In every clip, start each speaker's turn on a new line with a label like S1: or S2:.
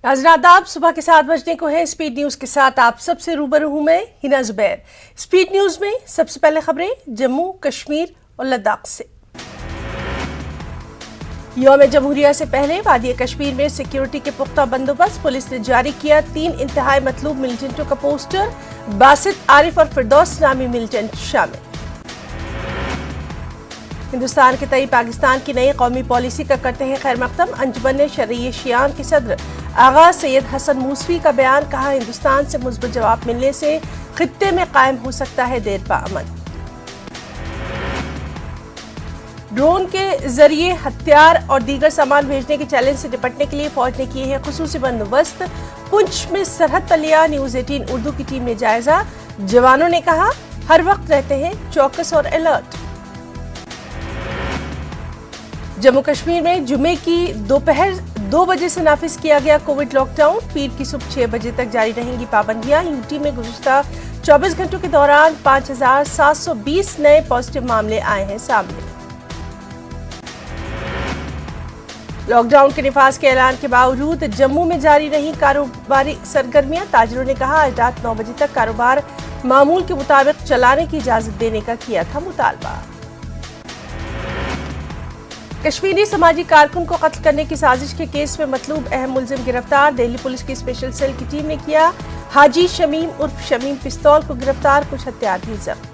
S1: नाज़रीन आदाब, सुबह के 7 बजने को है। स्पीड न्यूज के साथ आप सबसे रूबरू हूं मैं हिना जुबैर। स्पीड न्यूज में सबसे पहले खबरें जम्मू कश्मीर और लद्दाख से। यौम जमहूरिया से पहले वादी कश्मीर में सिक्योरिटी के पुख्ता बंदोबस्त। पुलिस ने जारी किया 3 इंतहाई मतलूब मिलिटेंटों का पोस्टर। बासित, आरिफ और फिरदौस नामी मिलिटेंट शामिल। हिंदुस्तान के तई पाकिस्तान की नई कौमी पॉलिसी का करते हैं खैर मकदम। अंजुमन शरई शियान के सदर आगा सैयद हसन मूसवी का बयान। कहा, हिंदुस्तान से मुस्बत जवाब मिलने से खित्ते में कायम हो सकता है देरपा अमन। ड्रोन के जरिए हथियार और दीगर सामान भेजने के चैलेंज से निपटने के लिए फौज ने किए हैं खुसूसी बंदोबस्त। पुंछ में सरहद पर लिया न्यूज 18 उर्दू की टीम ने जायजा। जवानों ने कहा, हर वक्त रहते हैं चौकस और अलर्ट। जम्मू कश्मीर में जुमे की दोपहर 2 बजे से नाफिज किया गया कोविड लॉकडाउन। पीर की सुबह 6 बजे तक जारी रहेंगी पाबंदियां। यूटी में गुज़िश्ता 24 घंटों के दौरान 5720 नए पॉजिटिव मामले आए हैं सामने। लॉकडाउन के निफाज के ऐलान के बावजूद जम्मू में जारी रही कारोबारी सरगर्मियां। ताजिरों ने कहा, आज रात 9 बजे तक कारोबार मामूल के मुताबिक चलाने की इजाजत देने का किया था मुतालबा। कश्मीरी समाजी कारकुन को कत्ल करने की साजिश के केस में मतलूब अहम मुलजिम गिरफ्तार। दिल्ली पुलिस की स्पेशल सेल की टीम ने किया हाजी शमीम उर्फ शमीम पिस्तौल को गिरफ्तार। कुछ हथियार भी जब्त।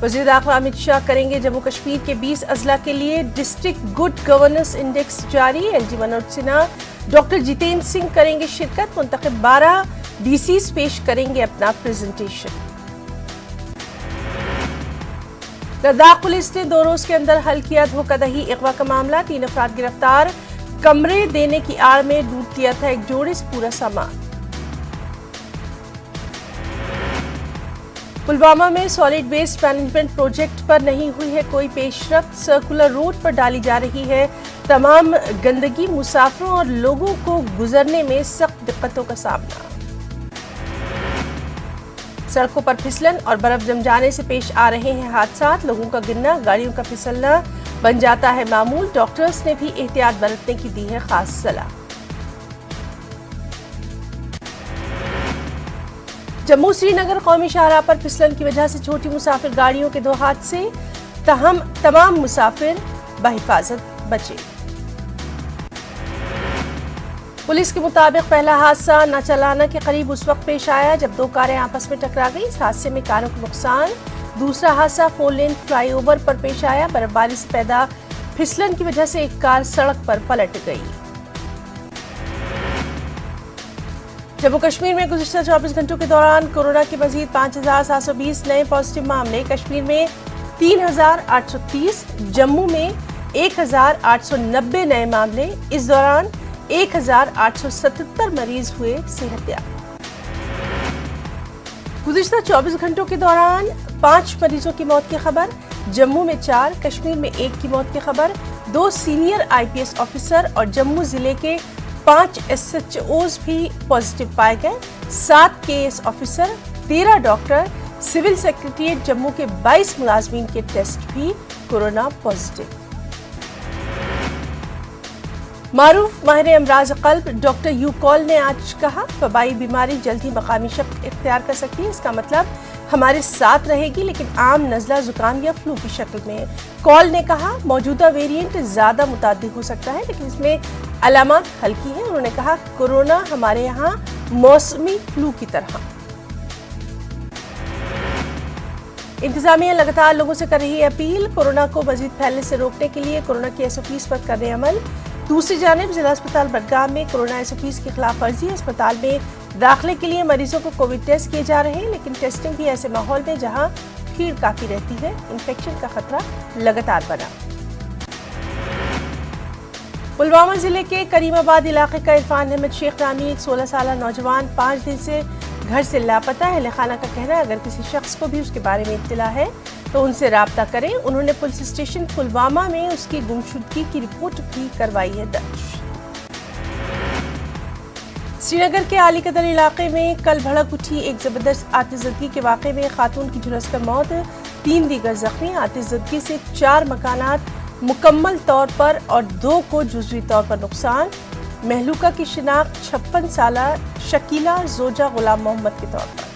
S1: वज़ीर दाखिला अमित शाह करेंगे जम्मू कश्मीर के 20 अजला के लिए डिस्ट्रिक्ट गुड गवर्नेंस इंडेक्स जारी। एलजी मनोज सिन्हा, डॉक्टर जितेंद्र सिंह करेंगे शिरकत। मुंतखब 12 डीसीज पेश करेंगे अपना प्रेजेंटेशन। लद्दाख पुलिस ने 2 रोज के अंदर हल किया धोखाधड़ी अगवा का मामला। 3 अफराद गिरफ्तार। कमरे देने की आड़ में लूट लिया था एक जोड़े से पूरा सामान। पुलवामा में सॉलिड वेस्ट मैनेजमेंट प्रोजेक्ट पर नहीं हुई है कोई पेशरफ्त। सर्कुलर रोड पर डाली जा रही है तमाम गंदगी। मुसाफिरों और लोगों को गुजरने में सख्त दिक्कतों का सामना। सड़कों पर फिसलन और बर्फ जम जाने से पेश आ रहे हैं हादसात। लोगों का गिरना, गाड़ियों का फिसलना बन जाता है मामूल। डॉक्टर्स ने भी एहतियात बरतने की दी है खास सलाह। जम्मू श्रीनगर कौमी शाहराह पर फिसलन की वजह से छोटी मुसाफिर गाड़ियों के 2 हादसे। तमाम मुसाफिर बहिफाजत बचे। पुलिस के मुताबिक पहला हादसा नाचलाना के करीब उस वक्त पेश आया जब 2 कारें आपस में टकरा गई। इस हादसे में कारों को नुकसान। दूसरा हादसा 4 लेन फ्लाईओवर पर पेश आया। बर्फबारी से पैदा फिसलन की वजह से एक कार सड़क पर पलट गई। जम्मू कश्मीर में गुज़िश्ता 24 घंटों के दौरान कोरोना के मजीद 5720 नए पॉजिटिव मामले। कश्मीर में 3830, जम्मू में 1890 नए मामले। इस दौरान 1877 मरीज हुए सेहतयाब। गुज़िश्ता 24 घंटों के दौरान 5 मरीजों की मौत की खबर। जम्मू में 4, कश्मीर में 1 की मौत की खबर। 2 सीनियर IPS ऑफिसर और जम्मू जिले के 5 SHOs भी पॉजिटिव पाए गए। 7 KS officer, 13 doctor, civil secretariat Jammu के 22 मुलाजमीन के टेस्ट भी कोरोना पॉजिटिव। मारूफ माहिर अमराज क़ल्ब डॉक्टर यूकॉल ने आज कहा, वबाई बीमारी जल्द ही मकामी शक्ल इख्तियार कर सकती है। इसका मतलब हमारे साथ रहेगी लेकिन आम नज़ला, जुकाम या फ्लू की शक्ल में। कॉल ने कहा, मौजूदा वेरिएंट ज़्यादा मुताद्दी हो सकता है लेकिन इसमें अलामत हल्की हैं। उन्होंने कहा, कोरोना हमारे यहाँ मौसमी फ्लू की तरह। इंतजामिया लगातार लोगों से कर रही है अपील कोरोना को मजीद फैलने से रोकने के लिए कोरोना की SOPs पर करें अमल। दूसरी जानिब जिला अस्पताल बडगाम में कोरोना SOPs की खिलाफ वर्जी। अस्पताल में दाखिले के लिए मरीजों को कोविड टेस्ट किए जा रहे हैं लेकिन टेस्टिंग भी ऐसे माहौल में जहां भीड़ काफी रहती है। इन्फेक्शन का खतरा लगातार बना। पुलवामा जिले के करीमाबाद इलाके का इरफान अहमद शेख नामी एक 16 साल नौजवान 5 दिन से घर से लापता है। अहले खाना का कहना है, अगर किसी शख्स को भी उसके बारे में इत्तला है तो उनसे राब्ता करें। उन्होंने पुलिस स्टेशन पुलवामा में उसकी गुमशुदगी की रिपोर्ट भी करवाई है दर्ज। श्रीनगर के आली कदर इलाके में कल भड़क उठी एक जबरदस्त आतिशज़दगी के वाक़े में खातून की झुलसकर मौत, 3 दीगर जख्मी। आतिशज़दगी से 4 मकानात मुकम्मल तौर पर और 2 को जुज़वी तौर पर नुकसान। महलूका की शिनाख्त 56 साला शकीला जोजा गुलाम मोहम्मद के तौर पर।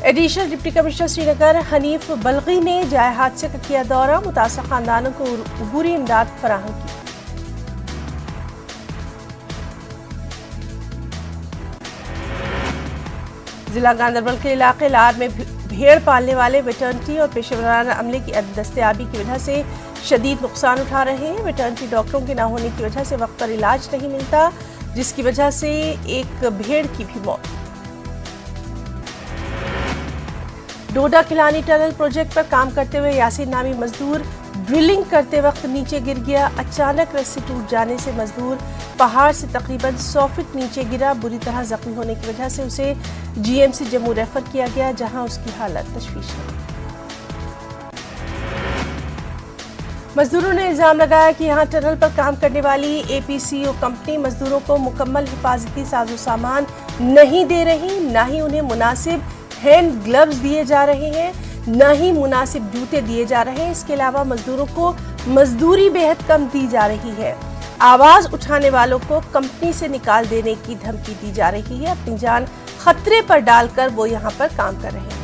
S1: Additional deputy commissioner Srinagar Hanif Balgi ने जाए हादसे का किया दौरा, मुतासर खानदानों को अबूरी इमदाद फराहम की। जिला गांधरबल के इलाके लार में भेड़ पालने वाले वेटरनिटी और पेशेवराना अमले की दस्तयाबी की वजह से शदीद नुकसान उठा रहे हैं। वेटरनिटी डॉक्टरों के न होने की वजह से वक्त पर इलाज नहीं मिलता, जिसकी वजह से एक भेड़ की भी मौत। डोडा खिलानी टनल प्रोजेक्ट पर काम करते हुए यासीन नामी मजदूर ड्रिलिंग करते वक्त नीचे गिर गया। अचानक रस्सी टूट जाने से मजदूर पहाड़ से तकरीबन 100 फीट नीचे गिरा। बुरी तरह जख्मी होने की वजह से उसे जीएमसी जम्मू रेफर किया गया, जहां उसकी हालत तशवीश है। मजदूरों ने इल्जाम लगाया कि यहां टनल पर काम करने वाली एपीसीओ कंपनी मजदूरों को मुकम्मल हिफाजती साजो सामान नहीं दे रही, न ही उन्हें मुनासिब हैंड ग्लव्स दिए जा रहे हैं, न ही मुनासिब जूते दिए जा रहे हैं। इसके अलावा मजदूरों को मजदूरी बेहद कम दी जा रही है। आवाज उठाने वालों को कंपनी से निकाल देने की धमकी दी जा रही है। अपनी जान खतरे पर डालकर वो यहाँ पर काम कर रहे हैं।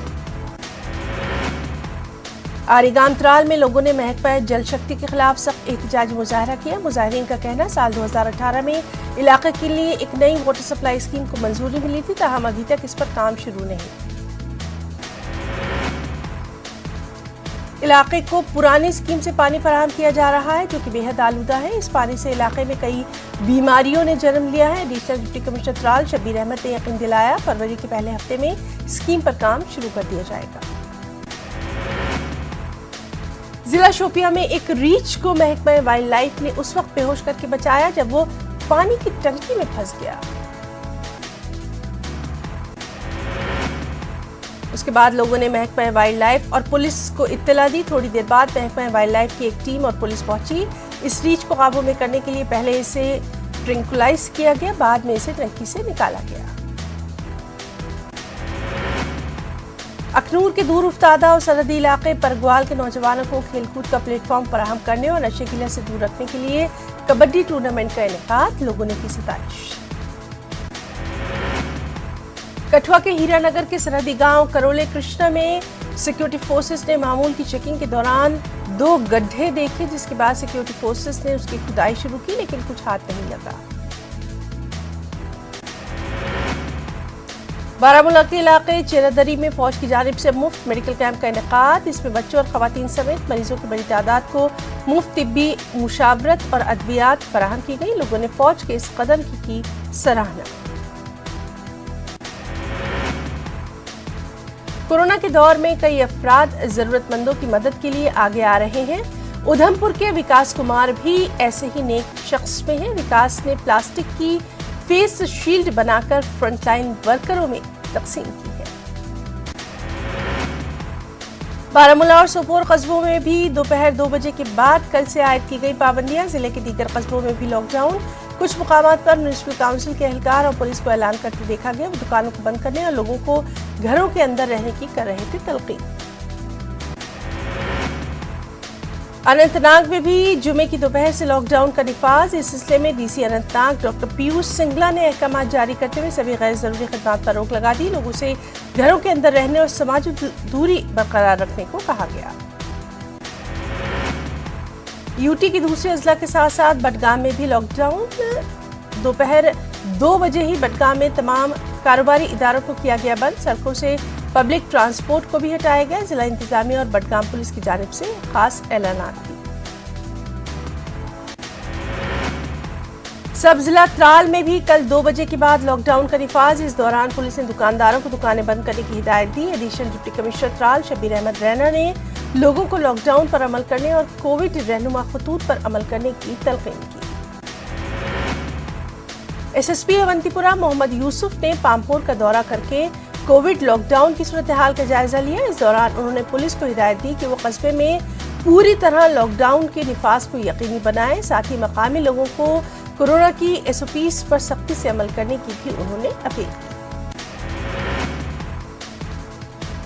S1: आरीगाम त्राल में लोगों ने महकमा जल शक्ति के खिलाफ सख्त एहतजाजी मुजाहरा किया। मुजाहिरीन का कहना साल 2018 में इलाके के लिए एक नई वाटर सप्लाई स्कीम को मंजूरी मिली थी, ताहम अभी तक इस पर काम शुरू नहीं। इलाके को पुरानी स्कीम से पानी फराहम किया जा रहा है, जो कि बेहद आलूदा है। इस पानी से इलाके में कई बीमारियों ने जन्म लिया है। Additional deputy commissioner Tral Shabbir Ahmad ने यकीन दिलाया फरवरी के पहले हफ्ते में स्कीम पर काम शुरू कर दिया जाएगा। जिला शोपिया में एक रीछ को महकमा वाइल्ड लाइफ ने उस वक्त बेहोश करके बचाया जब वो पानी की टंकी में फंस गया। उसके बाद लोगों ने महकमा वाइल्ड लाइफ और पुलिस को इत्तला दी। थोड़ी देर बाद महकमा वाइल्ड लाइफ की एक टीम और पुलिस पहुंची। इस रीछ को काबू में करने के लिए पहले इसे ट्रिंकुलाइज किया गया, बाद में इसे टंकी से निकाला गया। अखनूर के दूर उफ्तादा और सरहदी इलाके परगवाल के नौजवानों को खेलकूद का प्लेटफॉर्म फराहम करने और नशे की लत से दूर रखने के लिए कबड्डी टूर्नामेंट का इनेकाद, लोगों ने की सताइश। कठुआ के हीरानगर के सरहदी गांव करोले कृष्णा में सिक्योरिटी फोर्सेस ने मामूल की चेकिंग के दौरान 2 गड्ढे देखे, जिसके बाद सिक्योरिटी फोर्सेस ने उसकी खुदाई शुरू की, लेकिन कुछ हाथ नहीं लगा। बारामूला के इलाके चेरादरी में फौज की जानिब से मुफ्त मेडिकल कैंप का इनेकाद। इसमें बच्चों और खवातीन समेत मरीजों की बड़ी तादाद को मुफ्त तिब्बी मुशावरत और अद्वियात फराहम की गई। लोगों ने फौज के इस कदम की सराहना। कोरोना के दौर में कई अफराद जरूरतमंदों की मदद के लिए आगे आ रहे हैं। उधमपुर के विकास कुमार भी ऐसे ही नेक शख्स में हैं। विकास ने प्लास्टिक की फेस शील्ड बनाकर फ्रंटलाइन वर्करों में तकसीम की है। बारामूला और सोपोर कस्बों में भी दोपहर 2 बजे के बाद कल से आयद की गई पाबंदियां। जिले के दीगर कस्बों में भी लॉकडाउन। कुछ मुकामात पर म्युनिसिपल काउंसिल के एहलकार और पुलिस को ऐलान करते देखा गया। वो दुकानों को बंद करने और लोगों को घरों के अंदर रहने की कर रहे थे तलकीन। अनंतनाग में भी जुमे की दोपहर से लॉकडाउन का निफाज। इस सिलसिले में डीसी अनंतनाग डॉक्टर पीयूष सिंगला ने अहकाम जारी करते हुए सभी गैर जरूरी खिदमात पर रोक लगा दी। लोगों से घरों के अंदर रहने और समाजी दूरी बरकरार रखने को कहा गया। यूटी की दूसरे अजला के साथ साथ बडगाम में भी लॉकडाउन। दोपहर 2 बजे ही बडगाम में तमाम कारोबारी इदारों को किया गया बंद। सड़कों से पब्लिक ट्रांसपोर्ट को भी हटाया गया। जिला इंतजामिया और बडगाम पुलिस की जानिब से खास ऐलानात दी। सब जिला त्राल में भी कल 2 बजे के बाद लॉकडाउन का निफाज। इस दौरान पुलिस ने दुकानदारों को दुकानें बंद करने की हिदायत दी। Additional deputy commissioner Tral Shabbir Ahmad Raina ने लोगों को लॉकडाउन पर अमल करने और कोविड रहनुमा खतूत पर अमल करने की तलकीन की। एसएसपी अवंतीपुरा मोहम्मद यूसुफ ने पामपोर का दौरा करके कोविड लॉकडाउन की सूरत हाल का जायजा लिया। इस दौरान उन्होंने पुलिस को हिदायत दी कि वो कस्बे में पूरी तरह लॉकडाउन के निफाज को यकीनी बनाए। साथ ही मकामी लोगों को कोरोना की एसओपीज पर सख्ती से अमल करने की भी उन्होंने अपील की।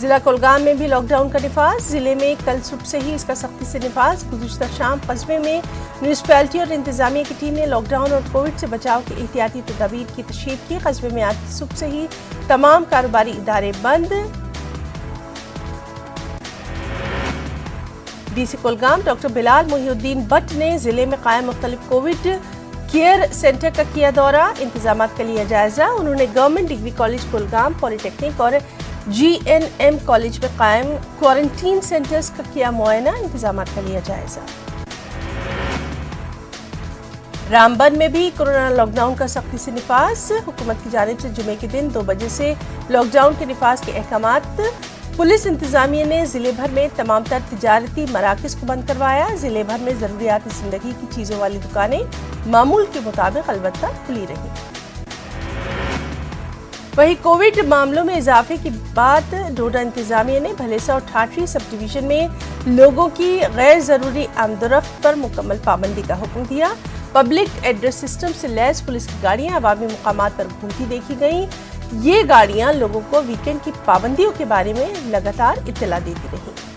S1: ضلع کولگام میں بھی لاک ڈاؤن کا نفاذ، ضلع میں کل صبح سے ہی اس کا سختی سے نفاذ۔ گزشتہ شام قصبے میں میونسپلٹی اور انتظامیہ کی ٹیم نے لاک ڈاؤن اور کووڈ سے بچاؤ کے احتیاطی تدابیر کی تشہیر کی۔ قصبے میں آج صبح سے ہی تمام کاروباری ادارے بند۔ D C Kulgam doctor Bilal Mohi Uddin but نے ضلع میں قائم مختلف کووڈ کیئر سینٹر کا کیا دورہ، انتظامات کا لیا جائزہ۔ انہوں نے گورنمنٹ ڈگری کالج کولگام، پولی ٹیکنک اور جی این ایم کالج میں قائم کوارنٹین سینٹرز کا کیا معائنہ، انتظامات کا لیا جائزہ۔ رامبن میں بھی کورونا لاک ڈاؤن کا سختی سے نفاذ، حکومت کی جانب سے جمعے کے دن 2 بجے سے لاک ڈاؤن کے نفاذ کے احکامات۔ پولیس انتظامیہ نے ضلع بھر میں تمام تر تجارتی مراکز کو بند کروایا۔ ضلع بھر میں ضروریات زندگی کی چیزوں والی دکانیں معمول کے مطابق البتہ کھلی رہیں۔ وہیں کووڈ معاملوں میں اضافے کے بعد ڈوڈا انتظامیہ نے بھلیسا اور ٹھاٹری سب ڈویژن میں لوگوں کی غیر ضروری آمد و رفت پر مکمل پابندی کا حکم دیا۔ پبلک ایڈریس سسٹم سے لیس پولیس کی گاڑیاں عوامی مقامات پر گھومتی دیکھی گئیں۔ یہ گاڑیاں لوگوں کو ویکینڈ کی پابندیوں کے بارے میں لگاتار اطلاع دیتی رہیں۔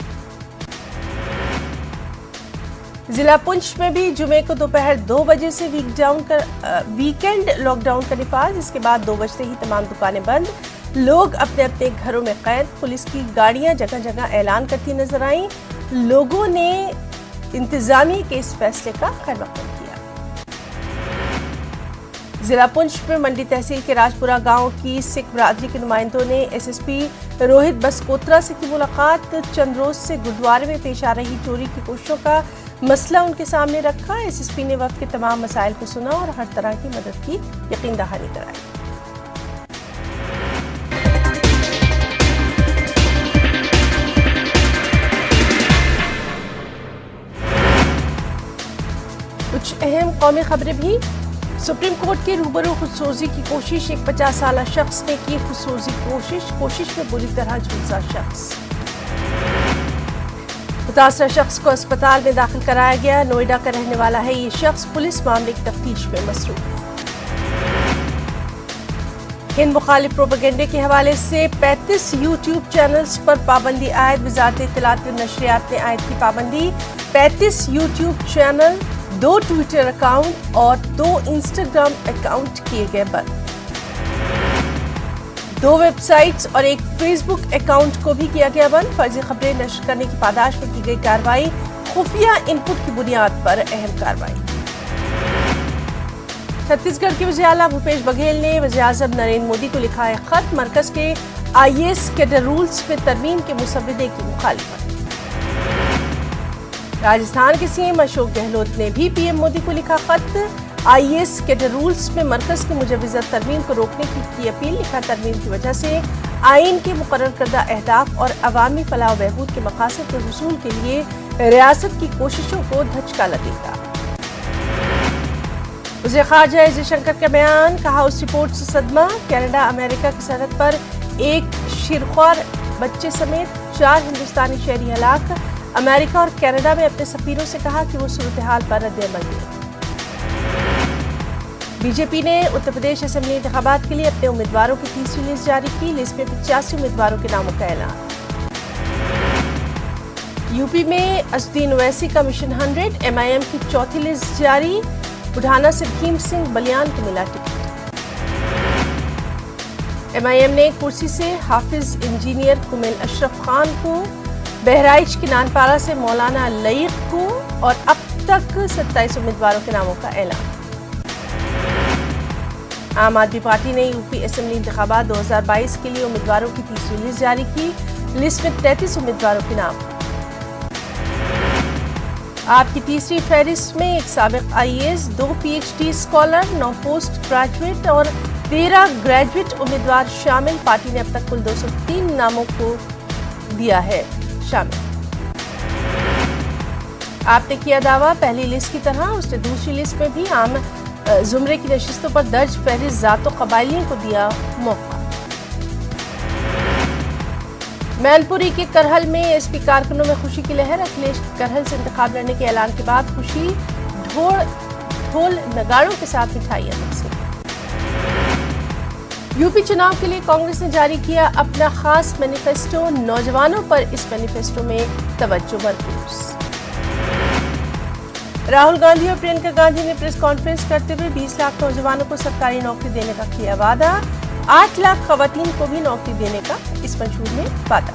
S1: ضلع پنچ میں بھی جمعے کو دوپہر 2 بجے سے ویکینڈ لاک ڈاؤن کا نفاذ، اس کے بعد 2 بجتے ہی تمام دکانیں بند، لوگ اپنے اپنے گھروں میں قید۔ پولیس کی گاڑیاں جگہ جگہ اعلان کرتی نظر آئیں۔ لوگوں نے انتظامیہ کے اس فیصلے کا خیر مقدم کیا۔ ضلع پنچ میں منڈی تحصیل کے راجپورہ گاؤں کی سکھ برادری کے نمائندوں نے ایس ایس پی روہت بسکوترا سے کی ملاقات۔ چند روز سے گردوارے میں پیش آ رہی چوری کی کوششوں کا مسئلہ ان کے سامنے رکھا۔ ایس ایس پی نے وفد کے تمام مسائل کو سنا اور ہر طرح کی مدد کی یقین دہانی کرائی۔ کچھ اہم قومی خبریں بھی۔ سپریم کورٹ کے روبرو خودسوزی کی کوشش، ایک 50 سالہ شخص نے کی خودسوزی کوشش میں بری طرح جھلسا شخص۔ متاثرہ شخص کو اسپتال میں داخل کرایا گیا، نوئیڈا کا رہنے والا ہے یہ شخص، پولیس معاملے کی تفتیش میں مصروف۔ ہند مخالف پروپیگنڈے کے حوالے سے 35 یوٹیوب چینلز پر پابندی عائد، وزارت اطلاعات و نشریات نے عائد کی پابندی۔ 35 یوٹیوب چینل، 2 ٹویٹر اکاؤنٹ اور 2 انسٹاگرام اکاؤنٹ کیے گئے بند۔ 2 ویب سائٹس اور 1 فیس بک اکاؤنٹ کو بھی کیا گیا بند۔ فرضی خبریں نشر کرنے کی پاداش میں کی گئی کارروائی، خفیہ ان پٹ کی بنیاد پر اہم کارروائی۔ چھتیس گڑھ کے وزیر اعلیٰ بھوپیش بگھیل نے وزیر اعظم نریندر مودی کو لکھا ہے خط، مرکز کے IAS کیڈر رولز میں ترمیم کے مسودے کی مخالفت۔ راجستھان کے سی ایم اشوک گہلوت نے بھی پی ایم مودی کو لکھا خط، IAS کیڈر رولز میں مرکز کے مجوزہ ترمیم کو روکنے کی اپیل، لکھا ترمیم کی وجہ سے آئین کے مقرر کردہ اہداف اور عوامی فلاح و بہبود کے مقاصد کے حصول کے لیے ریاست کی کوششوں کو دھچکا لگے گا۔ وزیر خارجہ ایس جے شنکر کا بیان، کہا اس رپورٹ سے صدمہ، کینیڈا امریکہ کی سرحد پر ایک شیرخوار بچے سمیت 4 ہندوستانی شہری ہلاک، امریکہ اور کینیڈا میں اپنے سفیروں سے کہا کہ وہ صورتحال پر رد عمل دیں۔ بی جے پی نے اتر پردیش اسمبلی انتخابات کے لیے اپنے امیدواروں کی تیسری لسٹ جاری کی، لسٹ میں 85 امیدواروں کے ناموں کا اعلان۔ یو پی میں اسدین اویسی کا مشن 100، MIM کی چوتھی لسٹ جاری، بڑھانا سے بھیم سنگھ بلیان کو ملا ٹکٹ۔ MIM نے کرسی سے حافظ انجینئر کمیل اشرف خان کو، بہرائچ کی نانپارہ سے مولانا لئیق کو، اور اب تک 27 امیدواروں کے ناموں کا اعلان۔ عام آدمی پارٹی نے یو پی اسمبلی انتخابات 2022 کے لیے امیدواروں کی تیسری لسٹ جاری کی، لسٹ میں 33 امیدواروں کے نام۔ آپ کی تیسری فہرست میں ایک سابق IAS، 2 PhD scholar, 9 post graduate اور 13 گریجویٹ امیدوار شامل۔ پارٹی نے اب تک کل 203 ناموں کو دیا ہے شامل۔ آپ نے کیا دعویٰ، پہلی لسٹ کی طرح اس نے دوسری لسٹ میں بھی عام زمرے کی نشستوں پر درج فہرست ذات و قبائلیوں کو دیا موقع۔ مین پوری کے کرہل میں ایس پی کارکنوں میں خوشی کی لہر، اکھلیش کرہل سے انتخاب لڑنے کے اعلان کے بعد خوشی، ڈھول نگاڑوں کے ساتھ مٹھائیاں تقسیم۔ यूपी चुनाव के लिए कांग्रेस ने जारी किया अपना खास मैनिफेस्टो, नौजवानों पर इस मैनिफेस्टो में तवज्जो मरकूज। राहुल गांधी और प्रियंका गांधी ने प्रेस कॉन्फ्रेंस करते हुए 20 लाख नौजवानों को सरकारी नौकरी देने का किया वादा, 8 लाख खवातीन को भी नौकरी देने का इस मंशूर में वादा।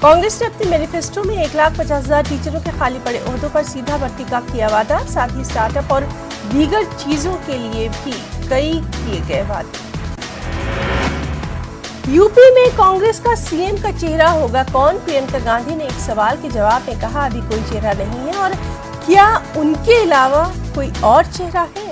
S1: कांग्रेस ने अपने मैनिफेस्टो में 1,50,000 टीचरों के खाली पड़े ओहदों पर सीधा भर्ती का किया वादा, साथ ही स्टार्टअप और दीगर चीजों के लिए भी कई किए गए वादे। यूपी में कांग्रेस का सीएम का चेहरा होगा कौन? प्रियंका गांधी ने एक सवाल के जवाब में कहा, अभी कोई चेहरा नहीं है और क्या उनके अलावा कोई और चेहरा है?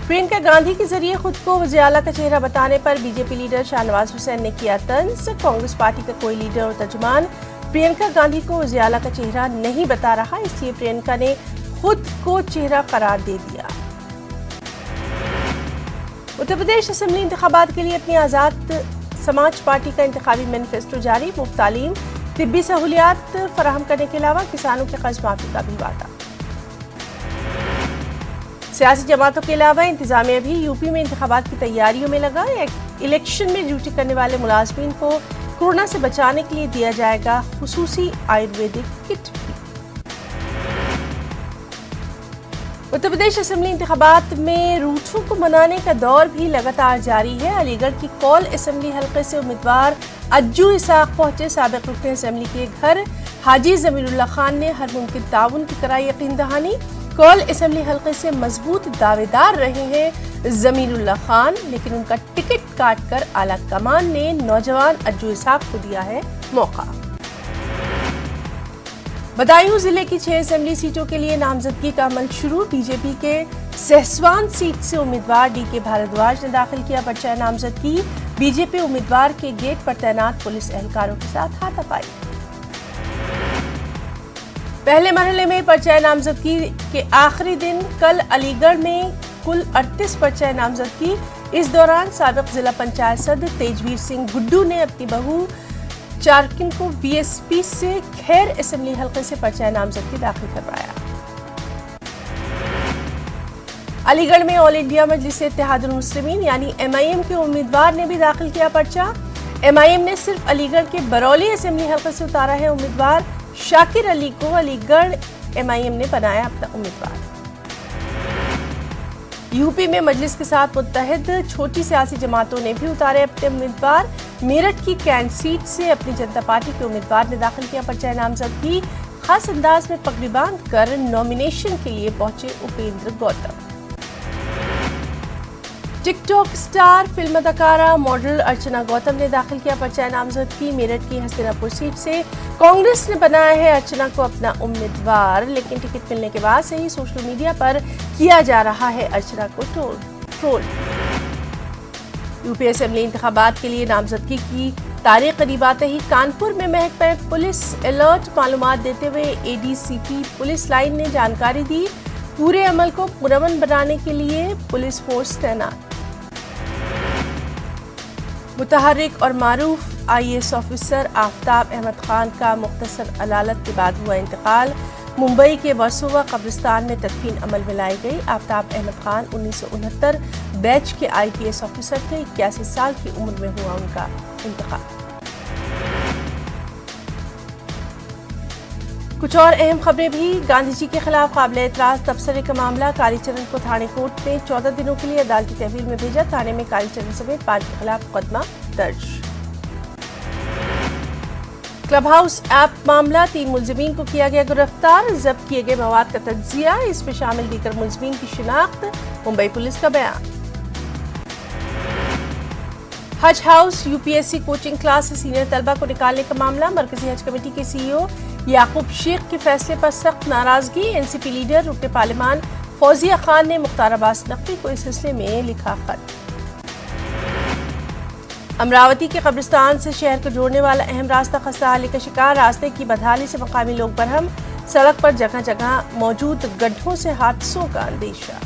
S1: प्रियंका गांधी के जरिए खुद को वज़ीर आला का चेहरा बताने पर बीजेपी लीडर शाहनवाज हुसैन ने किया तंज। कांग्रेस पार्टी का कोई लीडर और तर्जुमान प्रियंका गांधी को वज़ीर आला का चेहरा नहीं बता रहा, इसलिए प्रियंका ने खुद को चेहरा करार दे दिया। उत्तर प्रदेश असेंबली इंतखाबात के लिए अपनी आज़ाद समाज पार्टी का इंतखाबी मैनिफेस्टो जारी, मुफ्त तालीम, तिब्बी सहूलियात फराहम करने के अलावा किसानों के कर्ज माफी का भी वादा। सियासी जमातों के अलावा इंतजामिया भी यूपी में इंतखाबात की तैयारियों में लगा। इलेक्शन में ड्यूटी करने वाले मुलाजमीन को कोरोना से बचाने के लिए दिया जाएगा खुसूसी आयुर्वेदिक किट भी। उत्तर प्रदेश असेंबली इंतखाबात में रूठों को मनाने का दौर भी लगातार जारी है। अलीगढ़ की कौल असेंबली हल्के से उम्मीदवार अज्जू इसाक पहुंचे साबिक रुकन असेंबली के घर। हाजी जमीरुल्लाह खान ने हर मुमकिन ताउन की कराई यकीन दहानी। कौल असेंबली हल्के से मजबूत दावेदार रहे हैं जमीरुल्लाह खान, लेकिन उनका टिकट काटकर आला कमान ने नौजवान अज्जू इसाक को दिया है मौका। बदायूं जिले की 6 असेंबली सीटों के लिए नामजदगी का अमल शुरू। बीजेपी के सहसवान सीट से उम्मीदवार डीके भारद्वाज ने दाखिल किया पर्चा नामजदगी। बीजेपी उम्मीदवार के गेट पर तैनात पुलिस एहलकारों के साथ हाथापाई। पहले मरहले में पर्चा नामजदगी के आखिरी दिन कल अलीगढ़ में कुल 38 पर्चा नामजदगी। इस दौरान साबिक जिला पंचायत सदस्य तेजवीर सिंह गुड्डू ने अपनी बहू चारकिन को बीएसपी से खैर असेंबली हल्के से पर्चा नामजदगी दाखिल करवाया। अलीगढ़ में ऑल इंडिया मजलिस इत्तेहादुल मुस्लिमीन यानी एमआईएम के उम्मीदवार ने भी दाखिल किया पर्चा। एमआईएम ने सिर्फ अलीगढ़ के बरौली असेंबली हल्के से उतारा है उम्मीदवार। शाकिर अली को अलीगढ़ एमआईएम ने बनाया अपना उम्मीदवार। यूपी में मजलिस के साथ मुत्तहिद छोटी सियासी जमातों ने भी उतारे अपने उम्मीदवार। मेरठ की कैंट सीट से अपनी जनता पार्टी के उम्मीदवार ने दाखिल किया पर्चा नामजदगी। खास अंदाज में पगड़ी बांध कर नॉमिनेशन के लिए पहुंचे Upendra Gautam. TikTok star film अदाकारा मॉडल अर्चना गौतम ने दाखिल किया पर्चा नामजदगी। मेरठ की हस्तिनापुर सीट से कांग्रेस ने बनाया है अर्चना को अपना उम्मीदवार, लेकिन टिकट मिलने के बाद से ही सोशल मीडिया पर किया जा रहा है अर्चना को ट्रोल। यूपी असेंबली इंतखाबात के लिए नामजदगी की तारीख करीब आते ही कानपुर में महकमा पुलिस अलर्ट। मालूमात देते हुए एडीसीपी पुलिस लाइन ने जानकारी दी, पूरे अमल को पुरअमन बनाने के लिए पुलिस फोर्स तैनात। मुतहर्रिक और मारूफ आईएएस ऑफिसर आफ्ताब अहमद खान का मुख्तसर अदालत के बाद हुआ इंतकाल। मुंबई के वर्सोवा कब्रिस्तान में तदफीन अमल में लाई गई। आफ्ताब अहमद खान 1969 बैच के आईपीएस ऑफिसर थे। 81 साल की उम्र में हुआ उनका इंतकाल। कुछ और अहम खबरें भी। गांधी जी के खिलाफ काबिल एतराज तबसरे का मामला। कालीचरण को थाने कोर्ट ने 14 दिनों के लिए अदालती तहवील में भेजा। थाने में कालीचरण समेत 5 के खिलाफ मुकदमा दर्ज। क्लब हाउस ऐप मामला। 3 मुलजिमीन को किया गया गिरफ्तार। जब्त किए गए मवाद का तज्जिया, इसमें शामिल दीगर मुलजिमीन की शिनाख्त। मुंबई पुलिस का बयान। हज हाउस यूपीएससी कोचिंग क्लास से सीनियर तलबा को निकालने का मामला। मरकजी हज कमेटी के सीईओ याकूब शेख के फैसले पर सख्त नाराजगी। एनसीपी लीडर रुकन पार्लिमान फौजिया खान ने मुख्तार अब्बास नकवी को इस सिलसिले में लिखा खत। अमरावती के कब्रिस्तान से शहर को जोड़ने वाला अहम रास्ता खस्ताहाली का शिकार। रास्ते की बदहाली से मकामी लोग बरहम। सड़क पर जगह जगह मौजूद गड्ढों से हादसों का अंदेशा।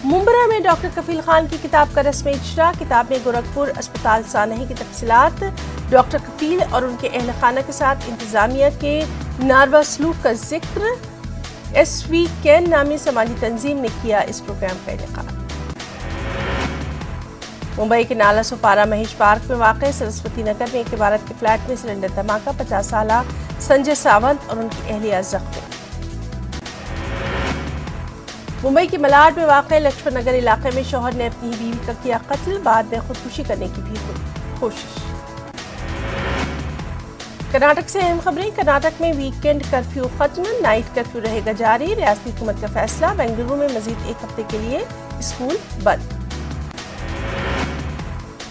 S1: मुंबरा में डॉक्टर कफील खान की किताब का रस्म इजरा। किताब में गोरखपुर अस्पताल सानही की तफसीलात, डॉक्टर कफील और उनके अहल खाना के साथ इंतजामिया के नारवा सलूक का जिक्र। SV کین نامی سماجی تنظیم نے کیا اس پروگرام کا انعقاد۔ ممبئی کے نالا سوپارا مہیش پارک میں واقع سرسوتی نگر میں ایک عمارت کے فلیٹ میں سلنڈر دھماکہ، 50 سالہ سنجے ساونت اور ان کی اہلیہ زخمی۔ ممبئی کے ملاڈ میں واقع لکشمن نگر علاقے میں شوہر نے اپنی ہی بیوی کا کیا قتل، بعد میں خودکشی کرنے کی بھی کوشش۔ کرناٹک سے اہم خبریں۔ کرناٹک میں ویکینڈ کرفیو ختم، نائٹ کرفیو رہے گا جاری، ریاستی حکومت کا فیصلہ۔ بنگلورو میں مزید ایک ہفتے کے لیے اسکول بند۔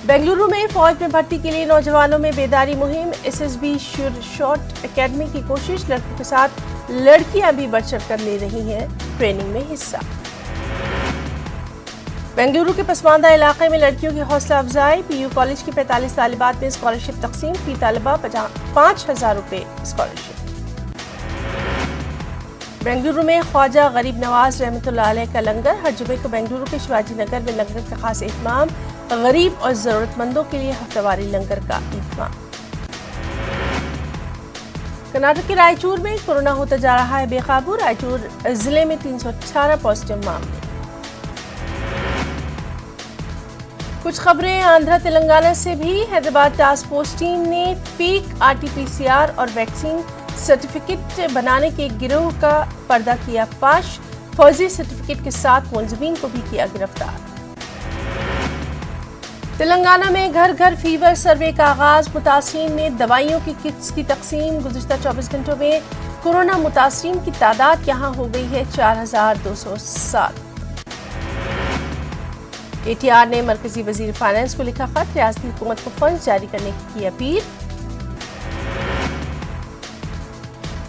S1: بنگلورو میں فوج میں بھرتی کے لیے نوجوانوں میں بیداری مہم، SSB شارٹ اکیڈمی کی کوشش، لڑکوں کے ساتھ لڑکیاں بھی بڑھ چڑھ کر لے رہی ہیں ٹریننگ میں حصہ۔ بنگلورو کے پسماندہ علاقے میں لڑکیوں کی حوصلہ افزائی، PU کالج کی 45 طالبات میں اسکالرشپ تقسیم، فی طالبہ 5,000 روپے اسکالرشپ۔ بنگلورو میں خواجہ غریب نواز رحمۃ اللہ علیہ کا لنگر، ہر جمعے کو بنگلورو کے شیواجی نگر میں لنگر کا خاص اہتمام، غریب اور ضرورت مندوں کے لیے ہفتہ واری لنگر کا اہتمام۔ کرناٹک کے رائچور میں کورونا ہوتا جا رہا ہے بے قابو، رائچور ضلع میں 318 پازیٹیو معاملے۔ کچھ خبریں آندھرا تلنگانہ سے بھی۔ حیدرآباد ٹاسک فورس ٹیم نے فیک RT-PCR اور ویکسین سرٹیفکیٹ بنانے کے گروہ کا پردہ کیا فاش، فرضی سرٹیفکیٹ کے ساتھ ملزمین کو بھی کیا گرفتار۔ تلنگانہ میں گھر گھر فیور سروے کا آغاز، متاثرین میں دوائیوں کی کٹس کی تقسیم، گزشتہ 24 گھنٹوں میں کورونا متاثرین کی تعداد یہاں ہو گئی ہے 4,207۔ KTR نے مرکزی وزیر فائنانس کو لکھا خط، ریاستی حکومت کو فنڈز جاری کرنے کی اپیل۔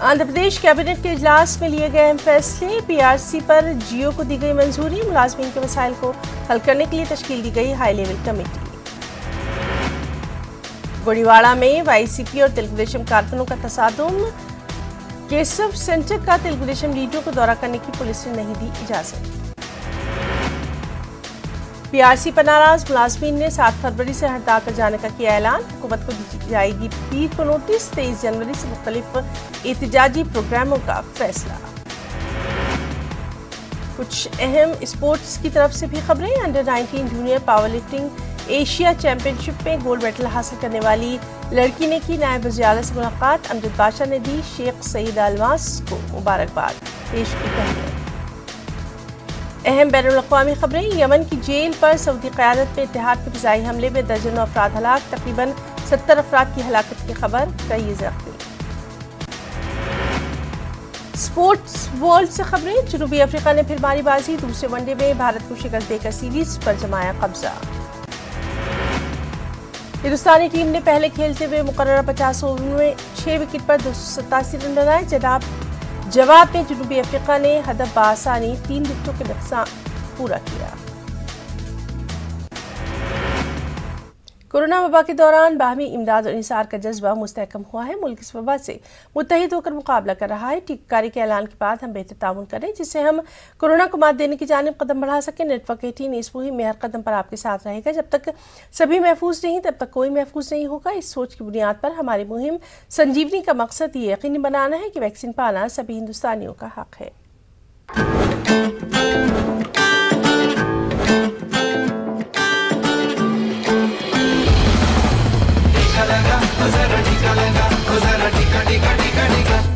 S1: آندھرا پردیش کیبنٹ کے اجلاس میں لیے گئے اہم فیصلے، PRC پر جیو کو دی گئی منظوری، ملازمین کے مسائل کو حل کرنے کے لیے تشکیل دی گئی ہائی لیول کمیٹی۔ گوڑیواڑہ میں YCP اور تلگو دیشم کارکنوں کا تصادم، کیسو سینٹر کا تلگو دیشم لیڈروں کو دورہ کرنے کی پولیس نے نہیں دی اجازت۔ PRC پر ناراض ملازمین نے 7 فروری سے ہڑتال پر جانے کا کیا اعلان، حکومت کو دی جائے گی پیر کو نوٹس، 23 جنوری سے مختلف احتجاجی پروگراموں کا فیصلہ۔ کچھ اہم اسپورٹس کی طرف سے بھی خبریں۔ Under nineteen junior power lifting Asia championship میں گولڈ میڈل حاصل کرنے والی لڑکی نے کی نائب وزیر اعلیٰ سے ملاقات، امجد بادشاہ نے دی شیخ سعید الماس کو مبارکباد، پیش کی تحیت۔ اہم بین الاقوامی خبریں۔ یمن کی جیل پر سعودی قیادت میں اتحاد کے فضائی حملے میں درجنوں افراد ہلاک، تقریباً 70 افراد کی ہلاکت کی خبر، کئی زخمی۔ اسپورٹس ورلڈ سے خبریں۔ جنوبی افریقہ نے پھر ماری بازی، دوسرے ون ڈے میں بھارت کو شکست دے کر سیریز پر جمایا قبضہ۔ ہندوستانی ٹیم نے پہلے کھیلتے ہوئے مقررہ 50 اووروں میں 6 وکٹ پر 287 رن بنائے، جواب میں جنوبی افریقہ نے ہدف بآسانی 3 وکٹوں کے نقصان پورا کیا۔ کورونا وبا کے دوران باہمی امداد اور انحصار کا جذبہ مستحکم ہوا ہے، ملک اس وبا سے متحد ہو کر مقابلہ کر رہا ہے۔ ٹیکہ کاری کے اعلان کے بعد ہم بہتر تعاون کریں جس سے ہم کورونا کو مات دینے کی جانب قدم بڑھا سکیں۔ نیٹ ورک 18 اس مہم میں ہر قدم پر آپ کے ساتھ رہے گا۔ جب تک سبھی محفوظ نہیں تب تک کوئی محفوظ نہیں ہوگا۔ اس سوچ کی بنیاد پر ہماری مہم سنجیونی کا مقصد یہ یقینی بنانا ہے کہ ویکسین پانا سبھی ہندوستانیوں کا حق ہے۔
S2: ٹھیکا لگا ٹھیکا